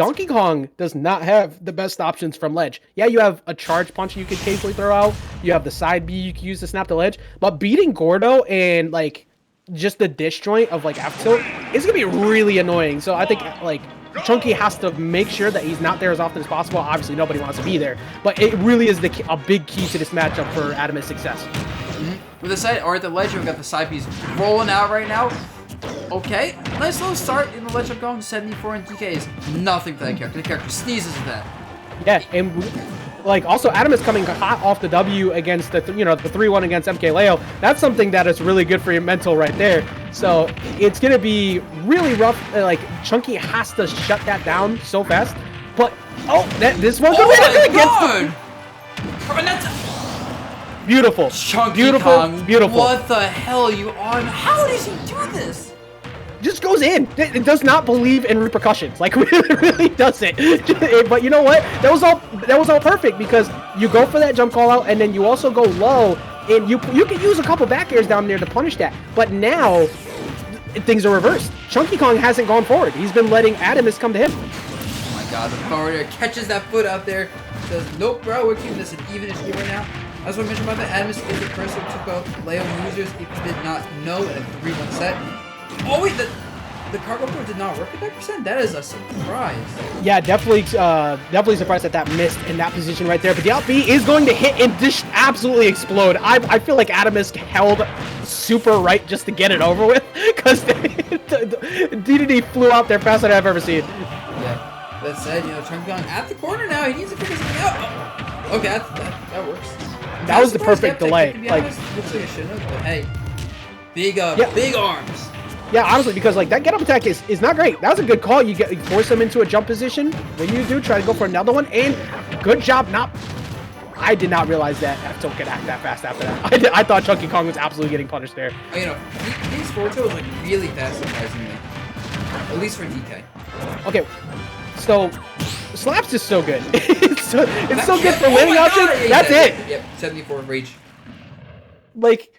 Donkey Kong does not have the best options from ledge. Yeah, you have a charge punch you could occasionally throw out. You have the side B you can use to snap the ledge. But beating Gordo and like just the disjoint of like F tilt is gonna be really annoying. So I think like Chunky has to make sure that he's not there as often as possible. Obviously, nobody wants to be there, but it really is a big key to this matchup for Atomsk's success. With the side or at the ledge, we've got the side piece rolling out right now. Okay, nice little start in the ledge up going 74 and DK is nothing for that character. The character sneezes at that. Yeah, and like also Adam is coming hot off the W against the the 3-1 against MK Leo. That's something that is really good for your mental right there. So it's gonna be really rough. Like Chunky has to shut that down so fast. But this one could be against and that's beautiful. ChunkyKong, beautiful. What the hell are you on? How does he do this? Just goes in. It does not believe in repercussions. Like really doesn't. But you know what? That was all perfect because you go for that jump call out and then you also go low and you can use a couple back airs down there to punish that. But now things are reversed. ChunkyKong hasn't gone forward. He's been letting Atomsk come to him. Oh my god, the forwarder catches that foot out there. Says, nope, bro, we're keeping this an even-ish game right now. As I mentioned about the Atomsk is the person who took out Leo losers if you did not know in a 3-1 set. Oh wait, the cargo port did not work at that percent? That is a surprise. Yeah, definitely surprised that missed in that position right there. But the out B is going to hit and just absolutely explode. I feel like Atomsk held super right just to get it over with because Dedede flew out there faster than I've ever seen. Yeah, that said, ChunkyKong at the corner now. He needs to figure something out. Oh, okay, that works. That was the perfect delay. To be honest, looks like I shouldn't have, but hey, big arms. Yeah, honestly, because like that get-up attack is not great. That was a good call. You force them into a jump position. When you do, try to go for another one. And good job I did not realize that F-tilt could act that fast after that. I thought ChunkyKong was absolutely getting punished there. These forward tilt was like really fast, surprisingly. At least for DK. Okay, so Slaps is so good. it's so good for winning options. That's it. Yep, 74 reach. Like,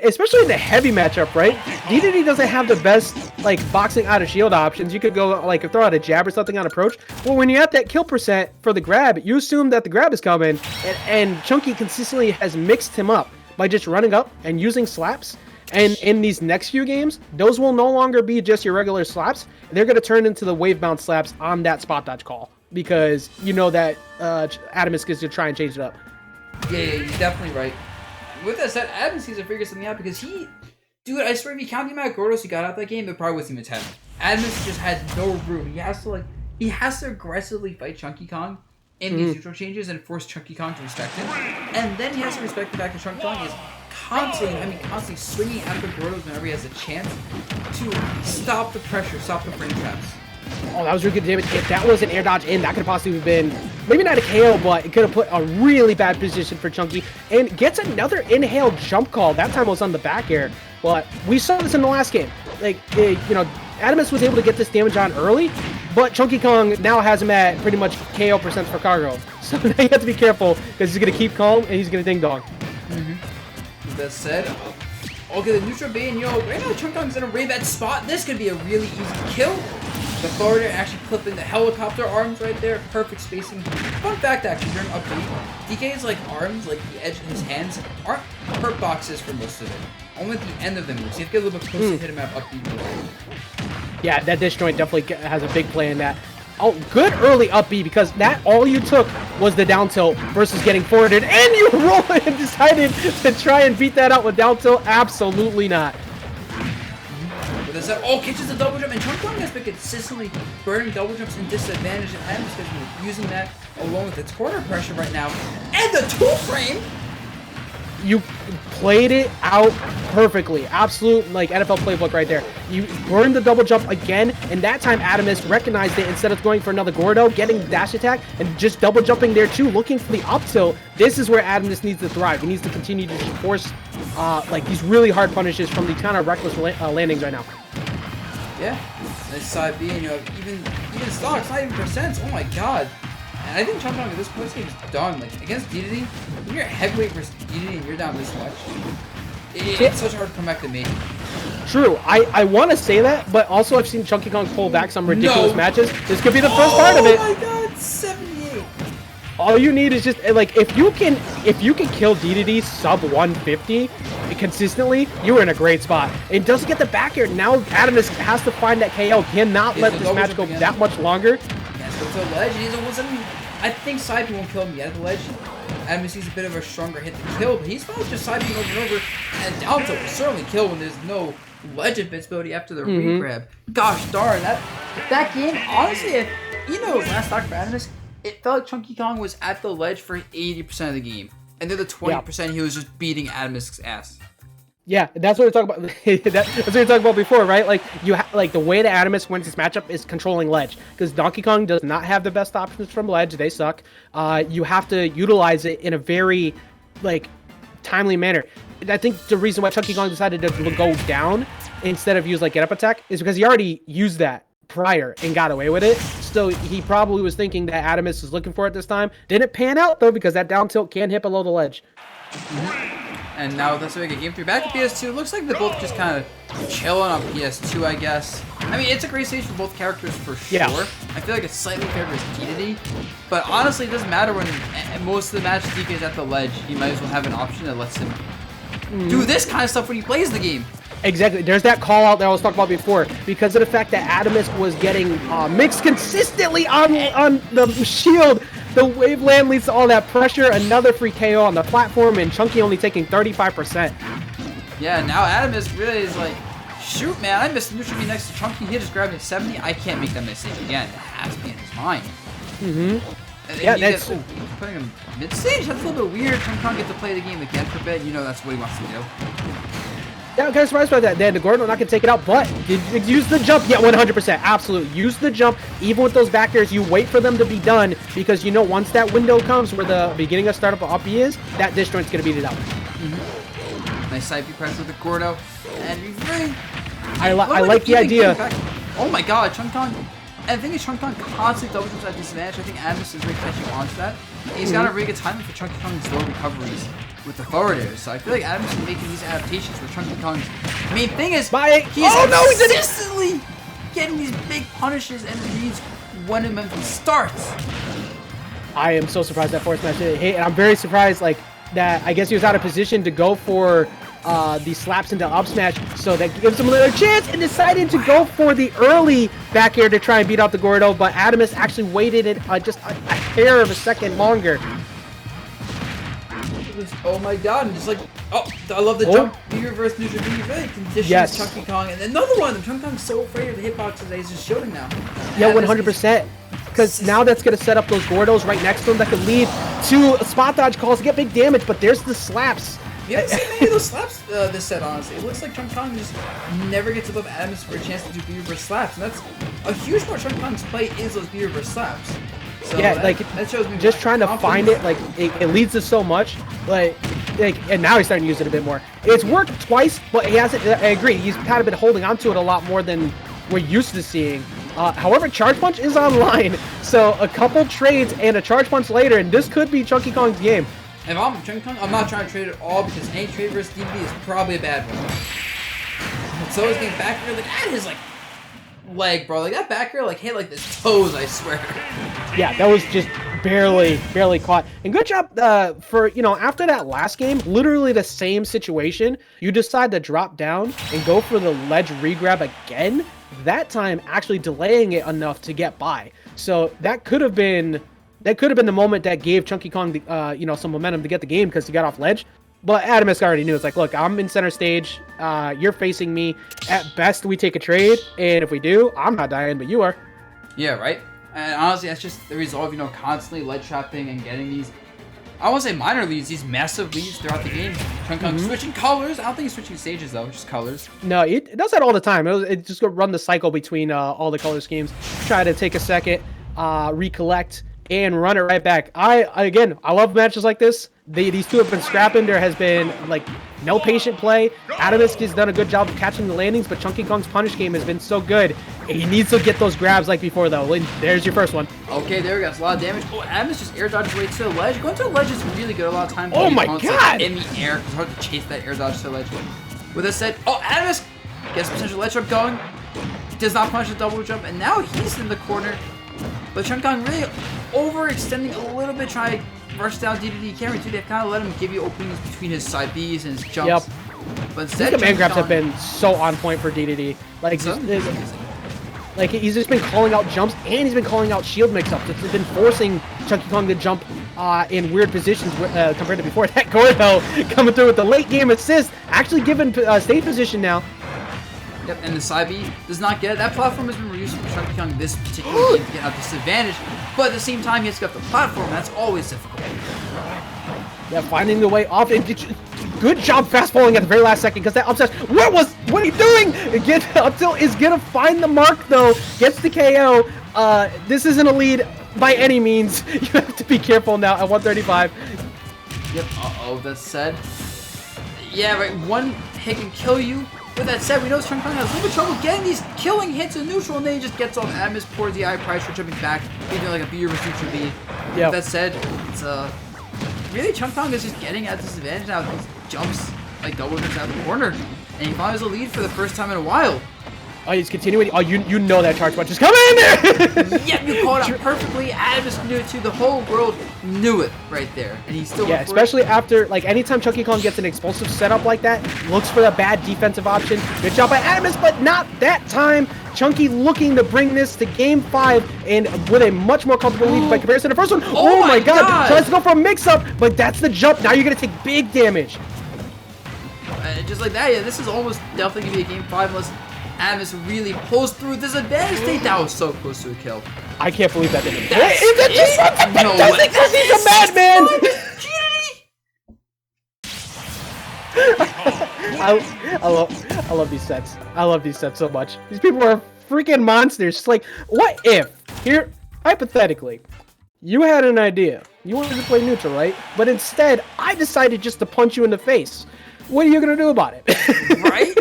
especially in the heavy matchup, right? Dedede doesn't have the best like boxing out of shield options. You could go like throw out a jab or something on approach. Well, when you have that kill percent for the grab, you assume that the grab is coming, and Chunky consistently has mixed him up by just running up and using slaps. And in these next few games, those will no longer be just your regular slaps. They're going to turn into the wave bounce slaps on that spot dodge call because you know that Atomsk is to try and change it up. Yeah, you're definitely right. With that said, Atomsk needs to figure something out because dude, I swear if you count the amount of Gordos he got out that game, it probably wasn't even 10. Atomsk just had no room. He has to aggressively fight ChunkyKong in these neutral changes and force ChunkyKong to respect him. And then he has to respect the fact that ChunkyKong is constantly swinging at the Gordos whenever he has a chance to stop the pressure, stop the frame traps. Oh, that was really good damage. If that was an air dodge in, that could have possibly been, maybe not a KO, but it could have put a really bad position for Chunky. And gets another inhale jump call. That time it was on the back air. But we saw this in the last game. Like, Atomsk was able to get this damage on early, but ChunkyKong now has him at pretty much KO percent for cargo. So now you have to be careful because he's going to keep calm and he's going to ding dong. That said, okay, the neutral bait, and right now ChunkyKong's in a really bad spot. This could be a really easy kill. The forwarder actually clipping the helicopter arms right there. Perfect spacing. Fun fact, actually, during up B, DK's arms, the edge of his hands, aren't hurt boxes for most of it. Only at the end of them. So you have to get a little bit closer to hit him up B. Yeah, that disjoint definitely has a big play in that. Oh, good early up B because that all you took was the down tilt versus getting forwarded, and you rolled and decided to try and beat that out with down tilt. Absolutely not. Catches the double jump, and ChunkyKong has been consistently burning double jumps in disadvantage, and Atomsk has been using that along with its corner pressure right now. And the 2-frame! You played it out perfectly. Absolute, NFL playbook right there. You burned the double jump again, and that time Atomsk recognized it instead of going for another Gordo, getting the dash attack, and just double jumping there too, looking for the up tilt. This is where Atomsk needs to thrive. He needs to continue to force, these really hard punishes from these kind of reckless landings right now. Yeah, nice side B, and even stocks, not even percents. Oh my god. And I think ChunkyKong at this point is done. Against Dedede, when you're heavyweight versus Dedede and you're down this much, It's such a hard comeback to make. True. I want to say that, but also I've seen ChunkyKong pull back some ridiculous matches. This could be the first part of it. Oh my god, 78. All you need is just like if you can kill Dedede sub 150 consistently, you're in a great spot. It doesn't get the back air. Now Atomsk has to find that KO. Cannot let this match go that much longer. Yes, go to the ledge. I think side B won't kill him yet at the ledge. Atomsk needs a bit of a stronger hit to kill, but he's probably just side B over and over. And down tilt will certainly kill when there's no ledge invincibility after the re-grab. Gosh darn, that game, honestly, last talk for Atomsk, it felt like ChunkyKong was at the ledge for 80% of the game. And then the 20% he was just beating Atomsk's ass. Yeah, that's what we're talking about. That's what we were talking about before, right? Like the way that Atomsk wins this matchup is controlling ledge, because Donkey Kong does not have the best options from ledge. They suck. You have to utilize it in a very timely manner. And I think the reason why ChunkyKong decided to go down instead of use get up attack is because he already used that prior and got away with it. So he probably was thinking that Atomsk was looking for it this time. Didn't pan out though, because that down tilt can hit below the ledge. And now that's like a game 3 back to PS2. Looks like they're both just kind of chilling on PS2, I guess. I mean, it's a great stage for both characters for sure. Yeah. I feel like it's slightly favors Dedede, but honestly, it doesn't matter when most of the match DK is at the ledge. You might as well have an option that lets him do this kind of stuff when he plays the game. Exactly. There's that call out that I was talking about before, because of the fact that Atomsk was getting mixed consistently on the shield. The wave land leads to all that pressure. Another free KO on the platform, and Chunky only taking 35%. Yeah, now Atomsk really is like, shoot, man, I missed the neutral B next to Chunky. He just grabbed me at 70. I can't make that mistake again. It has to be in his mind. Yeah, that's putting him mid stage. That's a little bit weird. ChunkyKong gets to play the game again for a bit. That's what he wants to do. Yeah, I'm kind of surprised by that. Then the Gordo not gonna take it out, but use the jump. Yeah, 100%, absolutely. Use the jump. Even with those back airs, you wait for them to be done, because once that window comes where the beginning of startup up B is, that disjoint's gonna beat it out. Nice side B press with the Gordo, and he really. I like the idea. Oh my God, ChunkyKong. And the thing is, ChunkyKong constantly double jumps at disadvantage. I think Atomsk is really catching on to that. He's got a really good timing for ChunkyKong's low recoveries with the forward airs. So I feel like Atomsk is making these adaptations for ChunkyKong's main thing is he's consistently getting these big punishes and reads when the momentum starts. I am so surprised that force match didn't hit, and I'm very surprised that I guess he was out of position to go for the slaps into up smash, so that gives him a little chance, and decided to go for the early back air to try and beat out the Gordo, but Atomsk actually waited it just a hair of a second longer. Oh my God, and just I love the jump, B reverse neutral B, really conditions ChunkyKong, and another one, ChunkyKong's so afraid of the hitboxes that he's just shooting now. Yeah, 100%. Because now that's going to set up those Gordos right next to him that could lead to spot dodge calls to get big damage, but there's the slaps. We haven't seen many of those slaps this set, honestly. It looks like ChunkyKong just never gets above Atomsk for a chance to do B reverse slaps, and that's a huge part of ChunkyKong's play is those B reverse slaps. So yeah, that shows me just trying to find it, it leads to so much, and now he's starting to use it a bit more. It's worked twice, but he hasn't. I agree, he's kind of been holding on to it a lot more than we're used to seeing. However, Charge Punch is online, so a couple trades and a Charge Punch later, and this could be ChunkyKong's game. If I'm ChunkyKong, I'm not trying to trade at all, because any trade versus Dedede is probably a bad one. So he's getting back here, that is leg, bro. That back air hit his toes, I swear. Yeah, that was just barely caught. And good job for, after that last game, literally the same situation, you decide to drop down and go for the ledge regrab again, that time actually delaying it enough to get by. So that could have been the moment that gave ChunkyKong the some momentum to get the game, because he got off ledge. But Atomsk already knew. It's look, I'm in center stage. You're facing me. At best, we take a trade, and if we do, I'm not dying, but you are. Yeah, right. And honestly, that's just the result of constantly ledge trapping and getting these. I won't say minor leads, these massive leads throughout the game. ChunkyKong switching colors. I don't think he's switching stages though, just colors. No, it does that all the time. It just go run the cycle between all the color schemes. Try to take a second, recollect, and run it right back. Again, I love matches like this. These two have been scrapping. There has been like no patient play. Atomsk has done a good job of catching the landings, but ChunkyKong's punish game has been so good. He needs to get those grabs like before, though. And there's your first one. Okay, there we go. It's a lot of damage. Oh, Atomsk just air dodges way to the ledge. Going to the ledge is really good a lot of times. Oh my god! Like in the air, it's hard to chase that air dodge to the ledge. With that said, oh, Atomsk gets potential ledge jump going. He does not punish the double jump, and now he's in the corner. But ChunkyKong really overextending a little bit, trying to rush down Dedede carry too. They've kind of let him give you openings between his side Bs and his jumps. Yep. But instead, the command grabs have been so on point for Dedede. Like he's just been calling out jumps, and he's been calling out shield mix-ups. It's been forcing ChunkyKong to jump in weird positions compared to before. That Gordo coming through with the late game assist, actually given state position now. Yep, and the side B does not get it. That platform has been reused for ChunkyKong this particular game to get out disadvantage, but at the same time, he has to get the platform. That's always difficult. Yeah, finding the way off. Good job fast falling at the very last second, because that upset. What are you doing? Up tilt is gonna find the mark though. Gets the KO. This isn't a lead by any means. You have to be careful now at 135. Yep. That said, yeah, right. One hit can kill you. With that said, we know ChunkyKong has a little bit of trouble getting these killing hits in neutral, and then he just gets off Atomsk, pours the eye price for jumping back, even like a B versus neutral B. Yep. With that said, it's really ChunkyKong is just getting at disadvantage now. These jumps, like double jumps out of the corner, and he finally has a lead for the first time in a while. Oh, he's continuing. Oh, you know that charge punch is coming in there. Yep, you called it perfectly. Atomsk knew it too. The whole world knew it right there, and he still. Yeah, especially after like anytime ChunkyKong gets an explosive setup like that, looks for the bad defensive option. Good job by Atomsk, but not that time. Chunky looking to bring this to game 5 and with a much more comfortable lead by comparison to the first one. Oh my god! Tries to go for a mix-up, but that's the jump. Now you're gonna take big damage. Just like that, yeah. This is almost definitely gonna be a game 5 unless Atomsk really pulls through this advantage state. That was so close to a kill. I can't believe that didn't. No way. He's a madman. I love these sets. I love these sets so much. These people are freaking monsters. It's like, what if here, hypothetically, you had an idea. You wanted to play neutral, right? But instead, I decided just to punch you in the face. What are you gonna do about it? Right?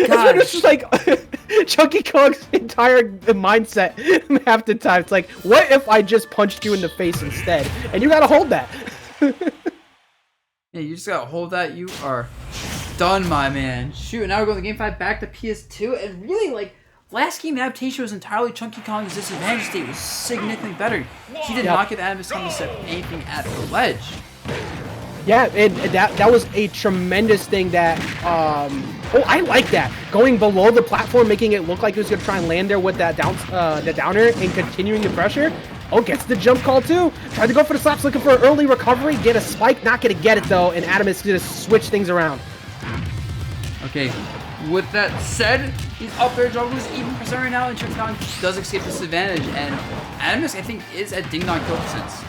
God, it's just like ChunkyKong's entire mindset half the time. It's like, what if I just punched you in the face instead? And you gotta hold that. Yeah, you just gotta hold that. You are done, my man. Shoot, now we're going to game 5 back to PS2, and really, like, last game adaptation was entirely ChunkyKong's disadvantage state was significantly better. He did not give Atomsk time to set anything at the ledge. Yeah, and that was a tremendous thing that, oh, I like that. Going below the platform, making it look like he was going to try and land there with that the downer and continuing the pressure. Oh, gets the jump call too. Tried to go for the slaps, looking for an early recovery. Get a spike, not going to get it though, and Atomsk is going to switch things around. Okay, with that said, he's up there, juggles even percent right now, and ChunkyKong does escape this advantage, and Atomsk, I think, is at ding-dong kill percents.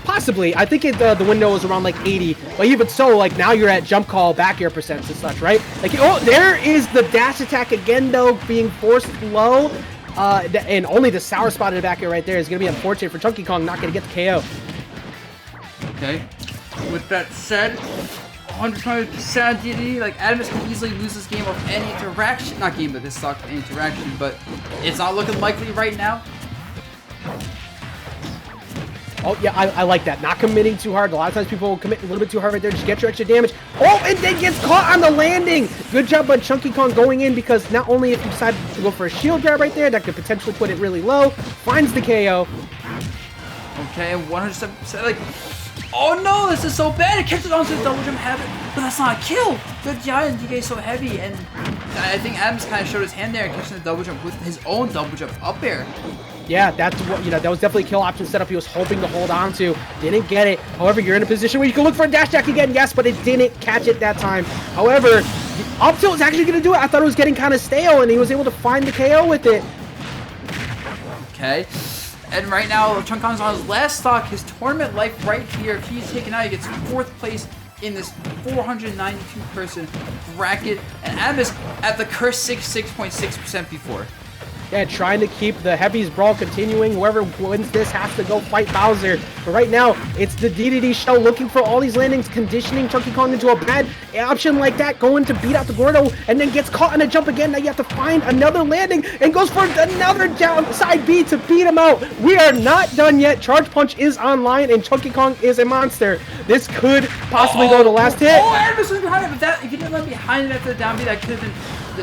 Possibly. I think the window was around like 80, but even so, like now you're at jump call back air percents and such, right? Like, oh, there is the dash attack again though, being forced low, and only the sour spot in the back air right there is gonna be unfortunate for ChunkyKong, not gonna get the KO. Okay. With that said, 120% Dedede, like Atomsk can easily lose this game off any interaction. Not game, but this stock interaction, but it's not looking likely right now. Oh, yeah, I like that. Not committing too hard. A lot of times people will commit a little bit too hard right there. Just get your extra damage. Oh, and then gets caught on the landing. Good job by ChunkyKong going in, because not only if you decide to go for a shield grab right there, that could potentially put it really low, finds the KO. Okay, 107%. Like, oh no, this is so bad. It catches onto the double jump habit, but that's not a kill. Good job, and DK is so heavy, and I think Atomsk kind of showed his hand there, catching the double jump with his own double jump up air. Yeah, that's what, that was definitely a kill option setup he was hoping to hold on to. Didn't get it. However, you're in a position where you can look for a dash attack again, yes, but it didn't catch it that time. However, up tilt is actually going to do it. I thought it was getting kind of stale, and he was able to find the KO with it. Okay. And right now, ChunkyKong's on his last stock, his tournament life right here. If he's taken out, he gets 4th place in this 492-person bracket. And Atomsk at the cursed 66.6% before. Yeah, trying to keep the Heavies brawl continuing. Whoever wins this has to go fight Bowser. But right now, it's the Dedede show looking for all these landings, conditioning ChunkyKong into a bad option like that, going to beat out the Gordo, and then gets caught in a jump again. Now you have to find another landing, and goes for another down side B to beat him out. We are not done yet. Charge Punch is online, and ChunkyKong is a monster. This could possibly go to last hit. Oh, Aramis was behind it, but that, if you didn't let behind it after the down B, that could have been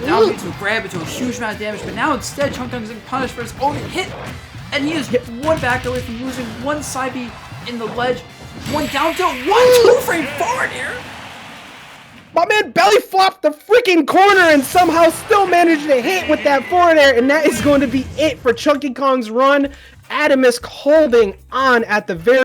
the down B to grab it to a huge amount of damage. But now instead, ChunkyKong is being punished for his own hit, and he is one back away from losing one side B in the ledge, one down tilt, 1-2 frame forward here. My man belly flopped the freaking corner and somehow still managed to hit with that forward air, and that is going to be it for ChunkyKong's run. Atomsk holding on at the very